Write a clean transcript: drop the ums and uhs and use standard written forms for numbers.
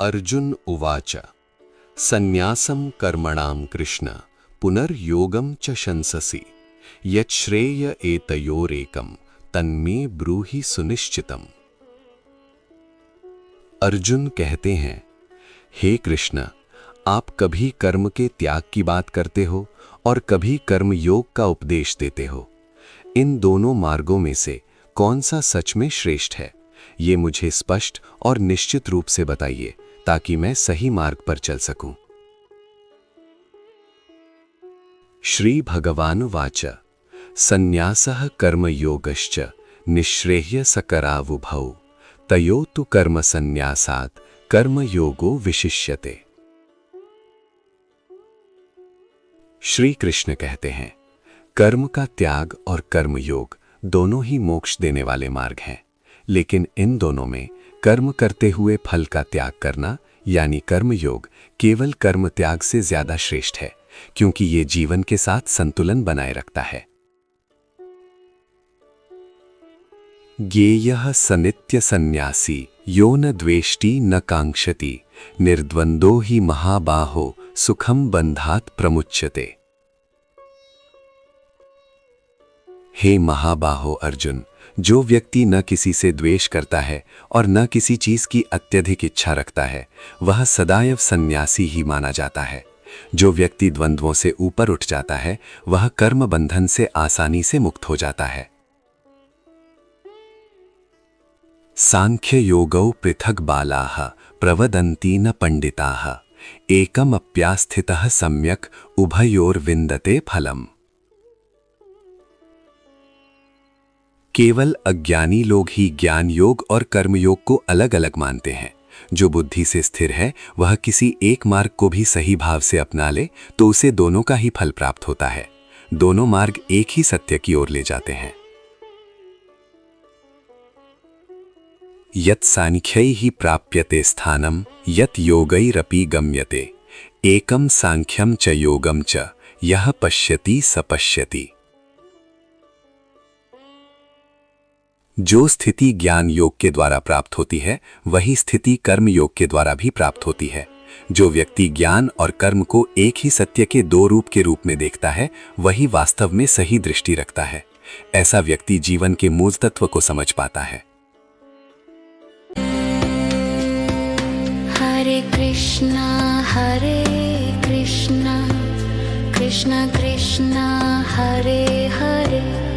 अर्जुन उवाच सन्न्यासं कर्मणां कृष्ण पुनर्योगं च शंससि यच्छ्रेय एतयोरेकं तन्मे ब्रूहि सुनिश्चितम्। अर्जुन कहते हैं, हे कृष्ण, आप कभी कर्म के त्याग की बात करते हो और कभी कर्म योग का उपदेश देते हो। इन दोनों मार्गों में से कौन सा सच में श्रेष्ठ है, ये मुझे स्पष्ट और निश्चित रूप से बताइए ताकि मैं सही मार्ग पर चल सकूं। श्री भगवानुवाच सन्न्यासः कर्मयोगश्च निःश्रेयसकरावुभौ तयो तु कर्मसन्न्यासात् कर्मयोगो विशिष्यते। श्री कृष्ण कहते हैं, कर्म का त्याग और कर्मयोग दोनों ही मोक्ष देने वाले मार्ग हैं, लेकिन इन दोनों में कर्म करते हुए फल का त्याग करना यानी कर्मयोग केवल कर्म त्याग से ज्यादा श्रेष्ठ है, क्योंकि ये जीवन के साथ संतुलन बनाए रखता है। ज्ञेयः स नित्य सन्न्यासी यो न द्वेष्टि न कांक्षति निर्द्वंद्वो हि महाबाहो सुखम बंधात् प्रमुच्यते। हे महाबाहो अर्जुन, जो व्यक्ति न किसी से द्वेष करता है और न किसी चीज की अत्यधिक इच्छा रखता है, वह सदैव सन्यासी ही माना जाता है। जो व्यक्ति द्वंद्वों से ऊपर उठ जाता है, वह कर्म बंधन से आसानी से मुक्त हो जाता है। सांख्य योगौ पृथक बालाः प्रवदन्ति न पंडिताः एकम अप्यास्थितः सम्यक उभयोर्विन्दते फलम्। केवल अज्ञानी लोग ही ज्ञान योग और कर्म योग को अलग अलग मानते हैं। जो बुद्धि से स्थिर है, वह किसी एक मार्ग को भी सही भाव से अपना ले तो उसे दोनों का ही फल प्राप्त होता है। दोनों मार्ग एक ही सत्य की ओर ले जाते हैं। यत् सांख्यैः प्राप्यते स्थानं यत् योगैरपि गम्यते एकम सांख्यम च योगम च यह पश्यति स पश्यति। जो स्थिति ज्ञान योग के द्वारा प्राप्त होती है, वही स्थिति कर्म योग के द्वारा भी प्राप्त होती है। जो व्यक्ति ज्ञान और कर्म को एक ही सत्य के दो रूप के रूप में देखता है, वही वास्तव में सही दृष्टि रखता है। ऐसा व्यक्ति जीवन के मूल तत्व को समझ पाता है। हरे कृष्णा कृष्णा कृष्णा हरे हरे